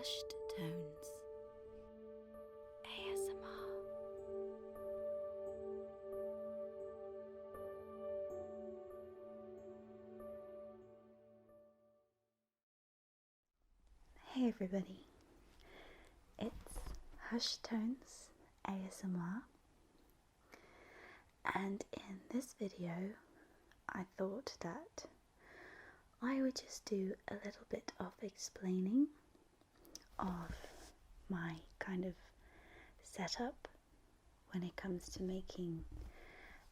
hushed tones. ASMR. Hey everybody, it's Hushed Tones ASMR, and in this video I thought that I would just do a little bit of explaining of my kind of setup when it comes to making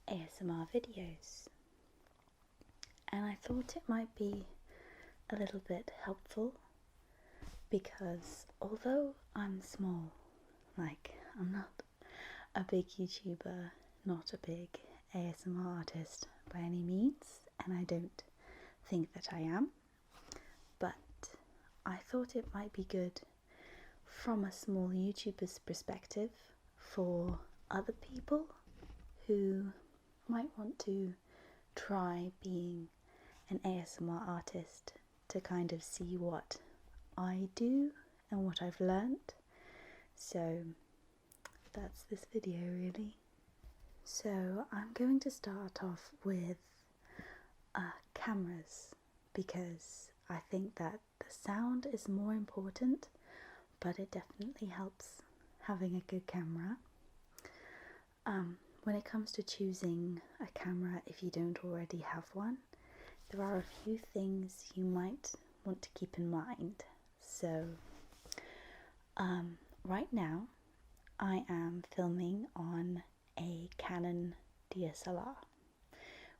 ASMR videos. And I thought it might be a little bit helpful because although I'm small, like I'm not a big YouTuber, not a big ASMR artist by any means, and I don't think that I am, but I thought it might be good from a small YouTuber's perspective for other people who might want to try being an ASMR artist to kind of see what I do and what I've learnt. So that's this video really. So I'm going to start off with cameras, because I think that the sound is more important, but it definitely helps having a good camera. When it comes to choosing a camera, if you don't already have one, there are a few things you might want to keep in mind. So right now I am filming on a Canon DSLR,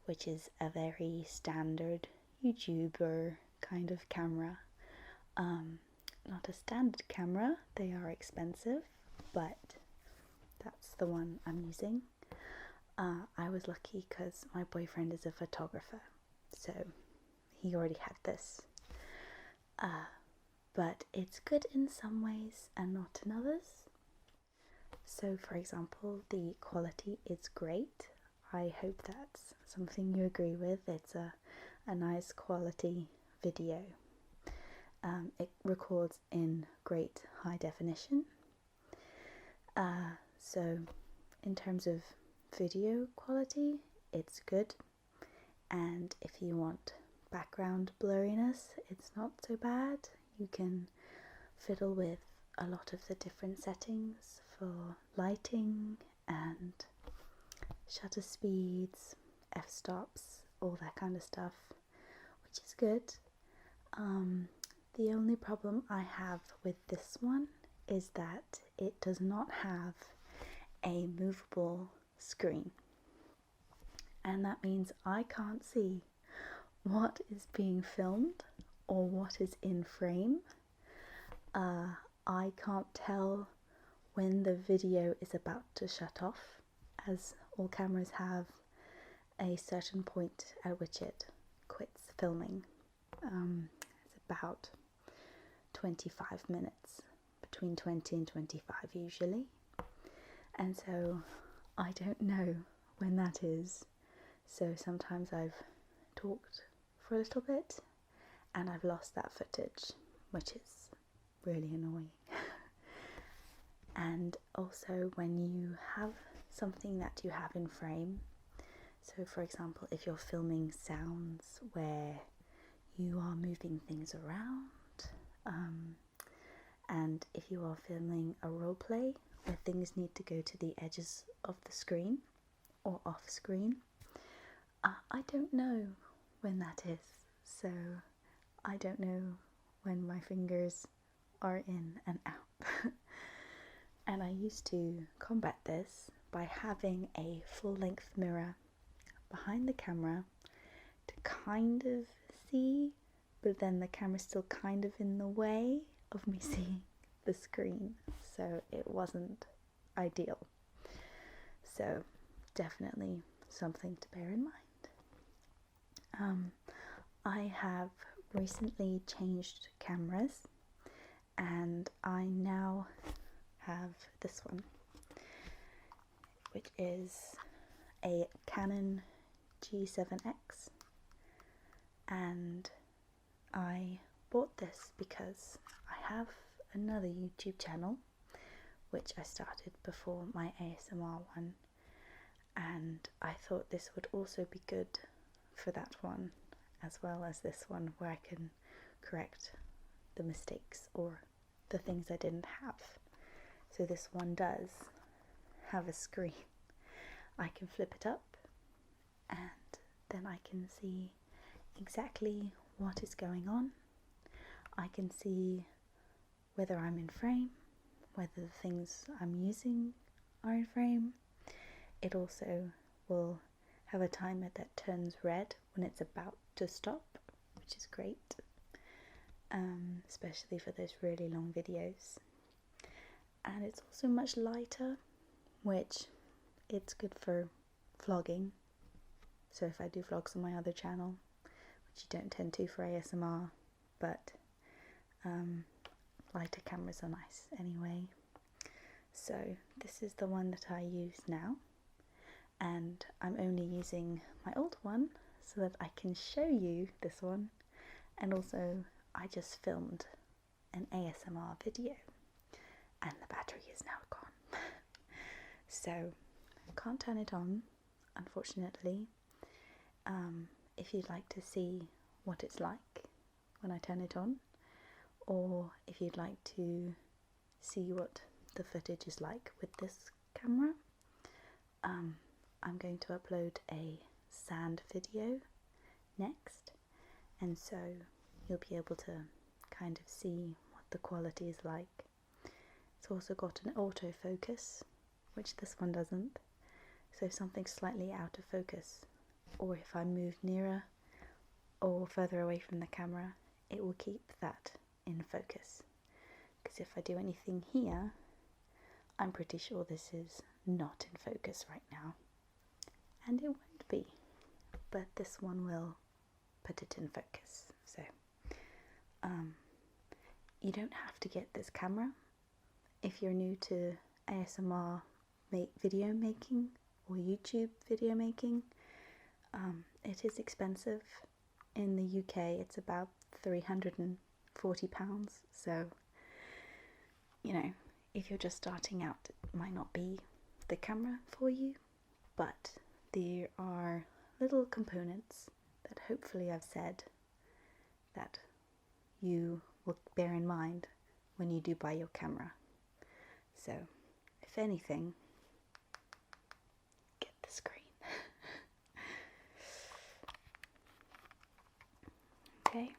which is a very standard YouTuber kind of camera. Not a standard camera, they are expensive, but that's the one I'm using. I was lucky because my boyfriend is a photographer, so he already had this. But it's good in some ways and not in others. So for example, the quality is great. I hope that's something you agree with. It's a nice quality video. It records in great high definition. So in terms of video quality, it's good. And if you want background blurriness, it's not so bad. You can fiddle with a lot of the different settings for lighting and shutter speeds, f-stops, all that kind of stuff, which is good. The only problem I have with this one is that it does not have a movable screen, and that means I can't see what is being filmed or what is in frame. I can't tell when the video is about to shut off, as all cameras have a certain point at which it quits filming. It's about 25 minutes, between 20 and 25 usually, and so I don't know when that is. So sometimes I've talked for a little bit and I've lost that footage, which is really annoying. And also when you have something that you have in frame, so for example if you're filming sounds where you are moving things around, and if you are filming a role play where things need to go to the edges of the screen or off screen, I don't know when that is, so I don't know when my fingers are in and out. And I used to combat this by having a full-length mirror behind the camera to kind of see, but then the camera's still kind of in the way of me seeing the screen, so it wasn't ideal. So definitely something to bear in mind. I have recently changed cameras, and I now have this one, which is a Canon G7X, and I bought this because I have another YouTube channel, which I started before my ASMR one, and I thought this would also be good for that one, as well as this one, where I can correct the mistakes or the things I didn't have. So this one does have a screen. I can flip it up and then I can see exactly what is going on. I can see whether I'm in frame, whether the things I'm using are in frame. It also will have a timer that turns red when it's about to stop, which is great, especially for those really long videos. And it's also much lighter, which it's good for vlogging. So if I do vlogs on my other channel, which you don't tend to for ASMR, but lighter cameras are nice anyway. So this is the one that I use now, and I'm only using my old one so that I can show you this one, and also I just filmed an ASMR video and the battery is now gone. So I can't turn it on, unfortunately. If you'd like to see what it's like when I turn it on, or if you'd like to see what the footage is like with this camera, I'm going to upload a sand video next, and so you'll be able to kind of see what the quality is like. It's also got an autofocus, which this one doesn't, so if something's slightly out of focus, or if I move nearer or further away from the camera, it will keep that in focus. Because if I do anything here, I'm pretty sure this is not in focus right now, and it won't be, but this one will put it in focus. So you don't have to get this camera if you're new to ASMR video making or YouTube video making. It is expensive. In the UK it's about £340, so you know, if you're just starting out, it might not be the camera for you, but there are little components that hopefully I've said that you will bear in mind when you do buy your camera. So if anything, get the screen. Okay.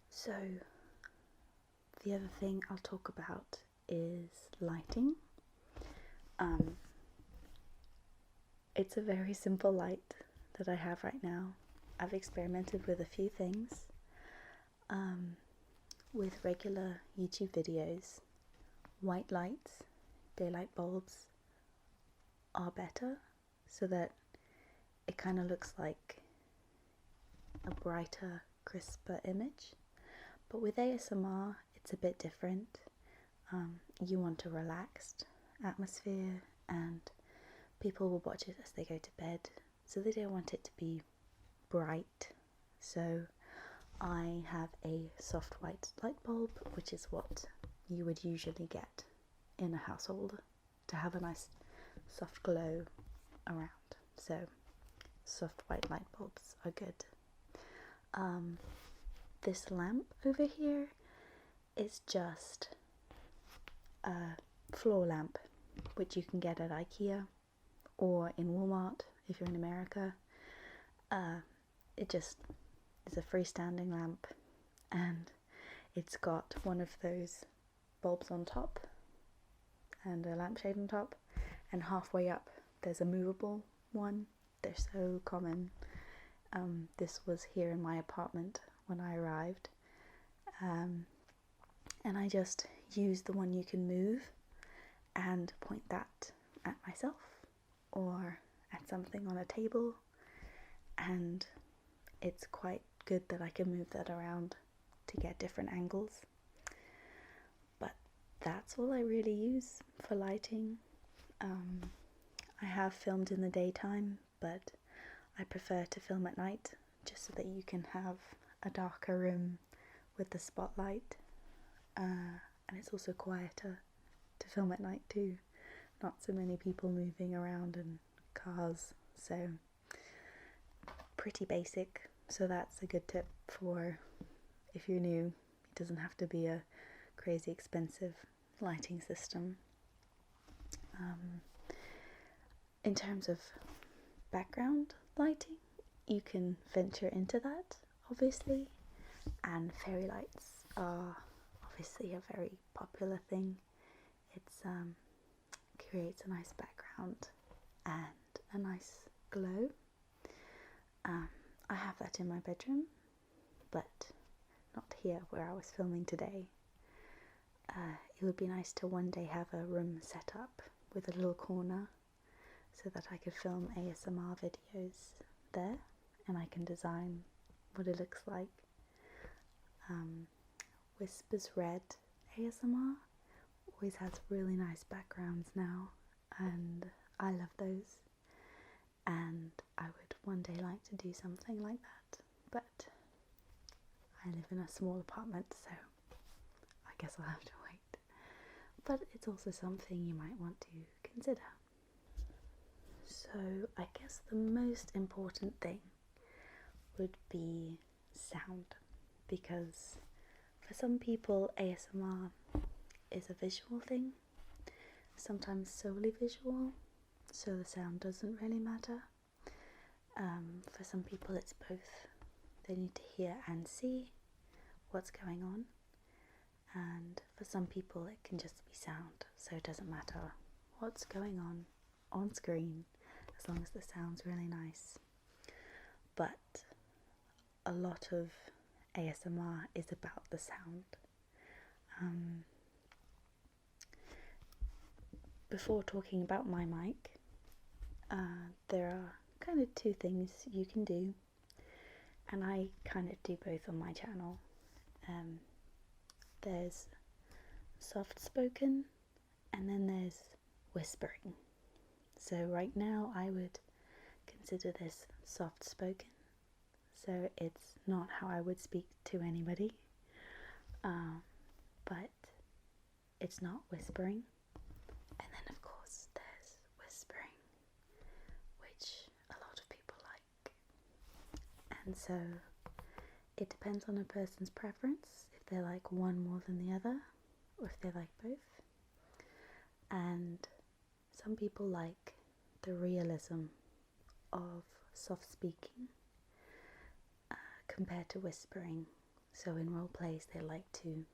So the other thing I'll talk about is lighting. It's a very simple light that I have right now. I've experimented with a few things. With regular YouTube videos, white lights, daylight bulbs are better, so that it kind of looks like a brighter, crisper image. But with ASMR, it's a bit different. You want a relaxed atmosphere, and people will watch it as they go to bed, so they don't want it to be bright. So I have a soft white light bulb, which is what you would usually get in a household to have a nice soft glow around. So soft white light bulbs are good. This lamp over here is just a floor lamp, which you can get at IKEA or in Walmart if you're in America. It just is a freestanding lamp, and it's got one of those bulbs on top and a lampshade on top, and halfway up there's a movable one. They're so common. This was here in my apartment when I arrived, and I just use the one you can move and point that at myself or at something on a table, and it's quite good that I can move that around to get different angles. But that's all I really use for lighting. I have filmed in the daytime, but I prefer to film at night just so that you can have a darker room with the spotlight, and it's also quieter to film at night too. Not so many people moving around and cars, so pretty basic. So that's a good tip for if you're new. It doesn't have to be a crazy expensive lighting system. In terms of background lighting, you can venture into that, obviously, and fairy lights are obviously a very popular thing. It's creates a nice background and a nice glow. I have that in my bedroom, but not here where I was filming today. It would be nice to one day have a room set up with a little corner so that I could film ASMR videos there, and I can design what it looks like. WhispersRedASMR always has really nice backgrounds now, and I love those, and I would one day like to do something like that, but I live in a small apartment, so I guess I'll have to wait. But it's also something you might want to consider. So I guess the most important thing would be sound, because for some people ASMR is a visual thing, sometimes solely visual, so the sound doesn't really matter. For some people it's both. They need to hear and see what's going on, and for some people it can just be sound, so it doesn't matter what's going on screen as long as the sound's really nice. But a lot of ASMR is about the sound. Before talking about my mic, there are kind of two things you can do, and I kind of do both on my channel. There's soft spoken, and then there's whispering. So right now I would consider this soft spoken, so it's not how I would speak to anybody, but it's not whispering. And then of course there's whispering, which a lot of people like, and so it depends on a person's preference, if they like one more than the other, or if they like both. And some people like the realism of soft speaking compared to whispering. So in role plays they like to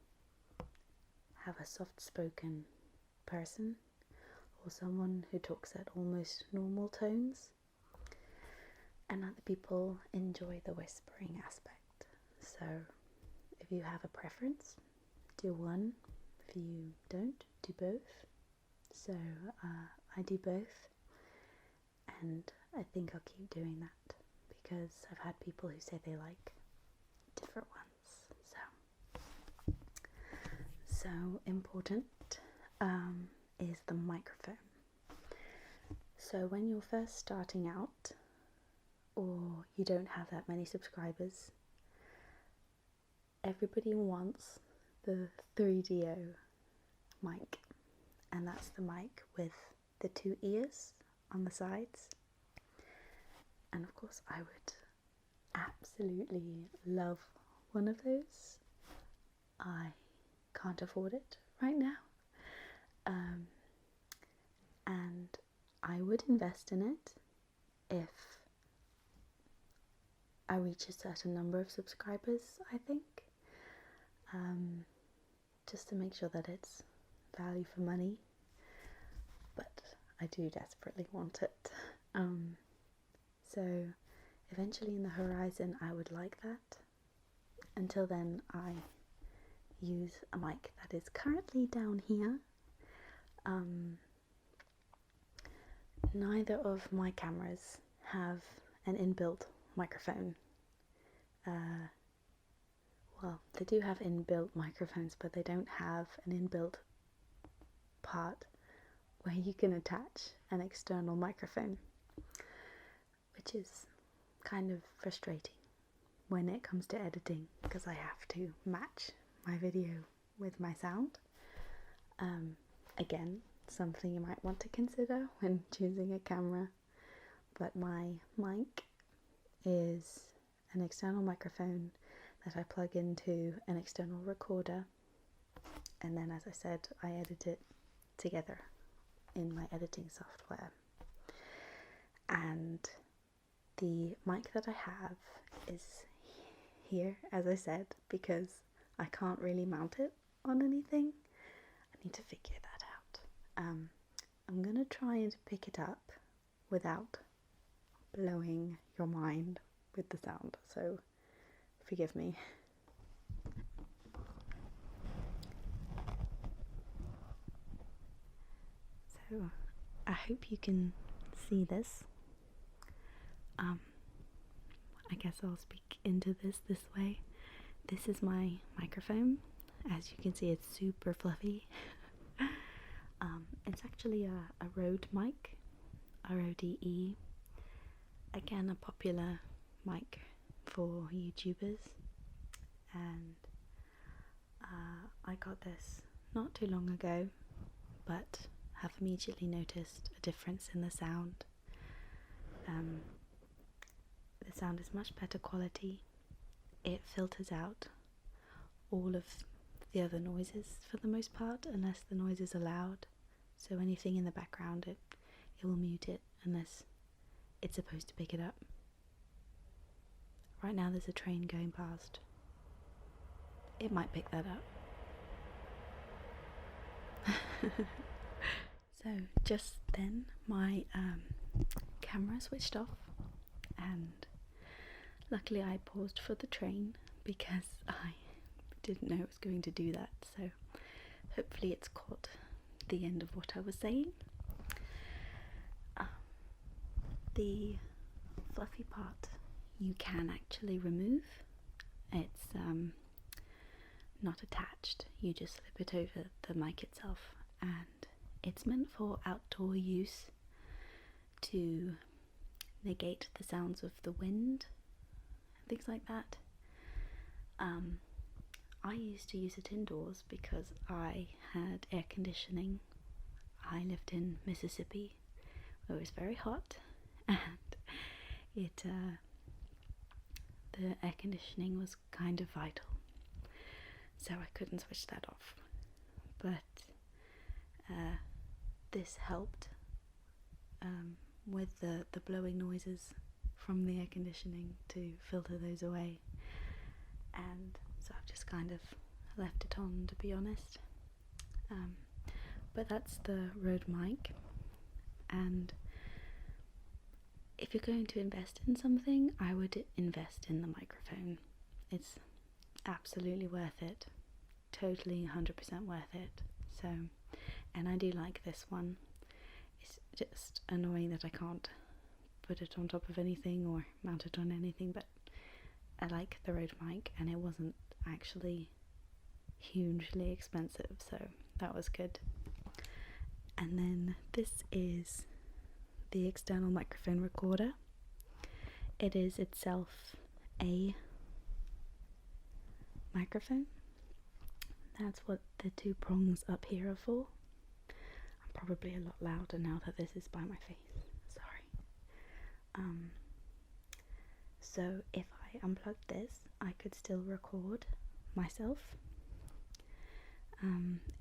have a soft spoken person or someone who talks at almost normal tones, and other people enjoy the whispering aspect. So if you have a preference, do one. If you don't, do both. So I do both, and I think I'll keep doing that because I've had people who say they like different ones. So important is the microphone. So when you're first starting out, or you don't have that many subscribers, everybody wants the 3DO mic, and that's the mic with the two ears on the sides. And of course I would absolutely love one of those. I can't afford it right now, and I would invest in it if I reach a certain number of subscribers, I think, just to make sure that it's value for money, but I do desperately want it. So eventually in the horizon I would like that. Until then I use a mic that is currently down here. Neither of my cameras have an inbuilt microphone. Well, they do have inbuilt microphones, but they don't have an inbuilt part where you can attach an external microphone, which is kind of frustrating when it comes to editing, because I have to match my video with my sound. Again, something you might want to consider when choosing a camera, but my mic is an external microphone that I plug into an external recorder, and then, as I said, I edit it together in my editing software. And the mic that I have is here, as I said, because I can't really mount it on anything. I need to figure that out. I'm gonna try and pick it up without blowing your mind with the sound, so forgive me. So I hope you can see this. I guess I'll speak into this way. This is my microphone. As you can see, it's super fluffy. It's actually a Rode mic, RODE. Again, a popular mic for YouTubers. And I got this not too long ago, but have immediately noticed a difference in the sound. The sound is much better quality. It filters out all of the other noises for the most part, unless the noises are loud. So anything in the background, it will mute it unless it's supposed to pick it up. Right now there's a train going past. It might pick that up. So just then my camera switched off, and luckily I paused for the train because I didn't know it was going to do that, so hopefully it's caught the end of what I was saying. The fluffy part you can actually remove. It's not attached, you just slip it over the mic itself, and it's meant for outdoor use to negate the sounds of the wind and things like that. I used to use it indoors because I had air conditioning. I lived in Mississippi where it was very hot, and the air conditioning was kind of vital, so I couldn't switch that off. But this helped with the blowing noises from the air conditioning to filter those away, and so I've just kind of left it on, to be honest. But that's the Rode mic, and if you're going to invest in something, I would invest in the microphone. It's absolutely worth it, totally 100% worth it. So, and I do like this one. It's just annoying that I can't put it on top of anything or mount it on anything, but I like the Rode mic, and it wasn't actually hugely expensive, so that was good. And then this is the external microphone recorder. It is itself a microphone. That's what the two prongs up here are for. I'm probably a lot louder now that this is by my face, sorry. So if I unplugged this, I could still record myself.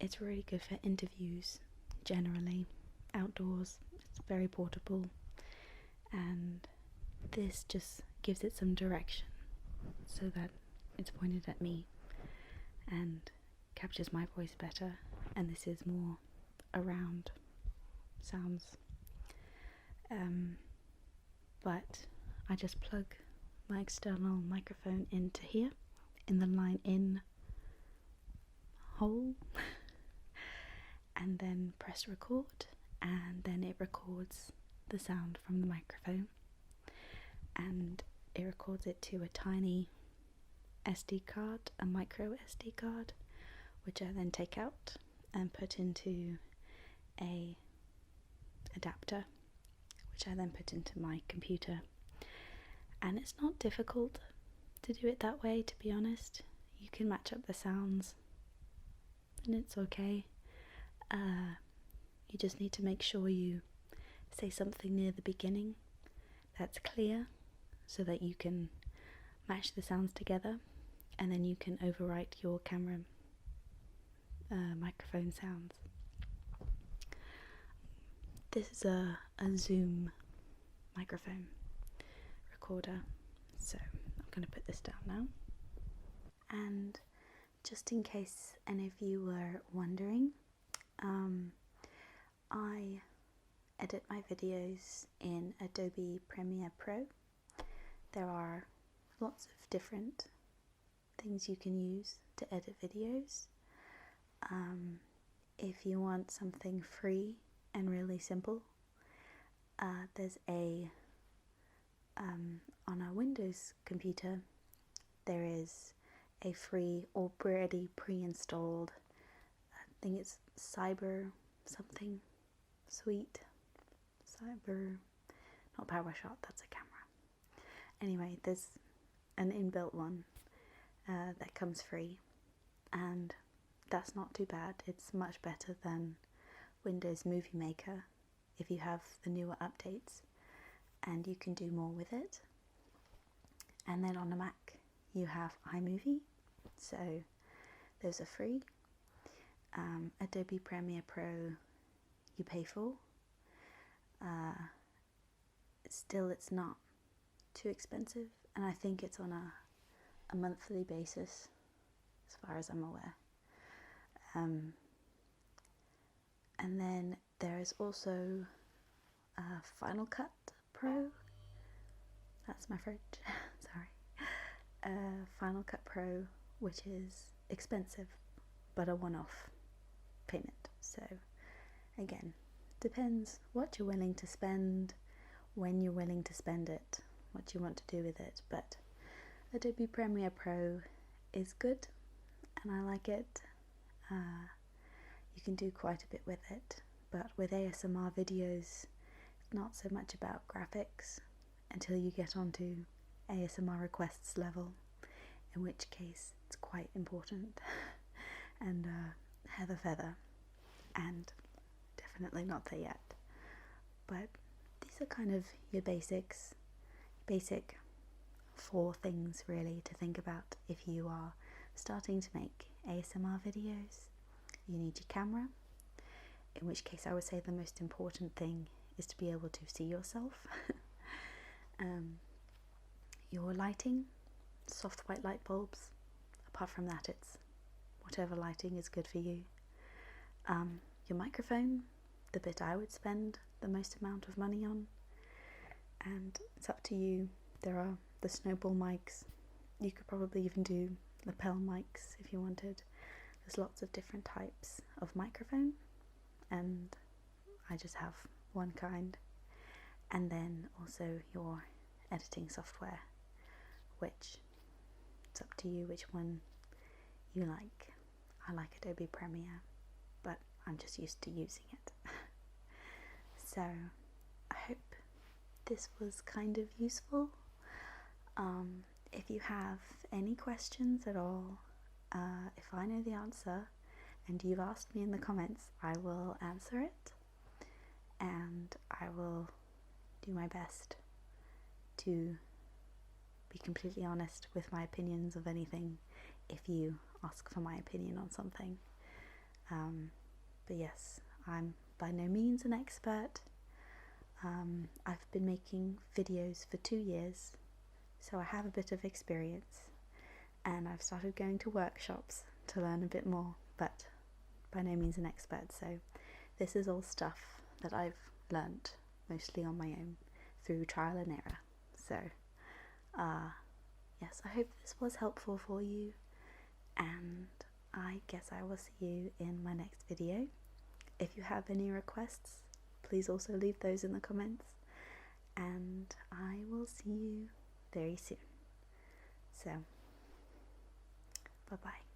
It's really good for interviews generally, outdoors. It's very portable, and this just gives it some direction so that it's pointed at me and captures my voice better, and this is more around sounds. But I just plug my external microphone into here in the line in hole and then press record, and then it records the sound from the microphone, and it records it to a tiny SD card, a micro SD card, which I then take out and put into a adapter, which I then put into my computer, and it's not difficult to do it that way, to be honest. You can match up the sounds and it's okay. You just need to make sure you say something near the beginning that's clear so that you can match the sounds together, and then you can overwrite your camera microphone sounds. This is a Zoom microphone recorder, so I'm going to put this down now. And just in case any of you were wondering, I edit my videos in Adobe Premiere Pro. There are lots of different things you can use to edit videos. If you want something free and really simple, there's on a Windows computer there is a free already pre-installed, I think it's Cyber something Suite, not PowerShot, that's a camera. Anyway, there's an inbuilt one that comes free, and that's not too bad. It's much better than Windows Movie Maker if you have the newer updates, and you can do more with it. And then on a Mac you have iMovie, so those are free. Adobe Premiere Pro you pay for. Still, it's not too expensive, and I think it's on a monthly basis as far as I'm aware. And then there is also Final Cut Pro. That's my French, sorry. Final Cut Pro, which is expensive but a one-off payment. So again, depends what you're willing to spend, when you're willing to spend it, what you want to do with it. But Adobe Premiere Pro is good and I like it. You can do quite a bit with it, but with ASMR videos it's not so much about graphics until you get onto ASMR requests level, in which case it's quite important and heather feather, and definitely not there yet. But these are kind of your basic 4 things really to think about if you are starting to make ASMR videos. You need your camera, in which case I would say the most important thing is to be able to see yourself. Your lighting, soft white light bulbs. Apart from that, it's whatever lighting is good for you. Your microphone, the bit I would spend the most amount of money on, and it's up to you. There are the snowball mics. You could probably even do lapel mics if you wanted. There's lots of different types of microphone, and I just have one kind. And then also your editing software, which it's up to you which one you like. I like Adobe Premiere, but I'm just used to using it. So I hope this was kind of useful. If you have any questions at all, if I know the answer and you've asked me in the comments, I will answer it, and I will do my best to be completely honest with my opinions of anything if you ask for my opinion on something. But yes, I'm by no means an expert. I've been making videos for 2 years, so I have a bit of experience, and I've started going to workshops to learn a bit more, but by no means an expert. So this is all stuff that I've learnt mostly on my own through trial and error. So yes, I hope this was helpful for you, and I guess I will see you in my next video. If you have any requests, please also leave those in the comments, and I will see you very soon. So bye bye.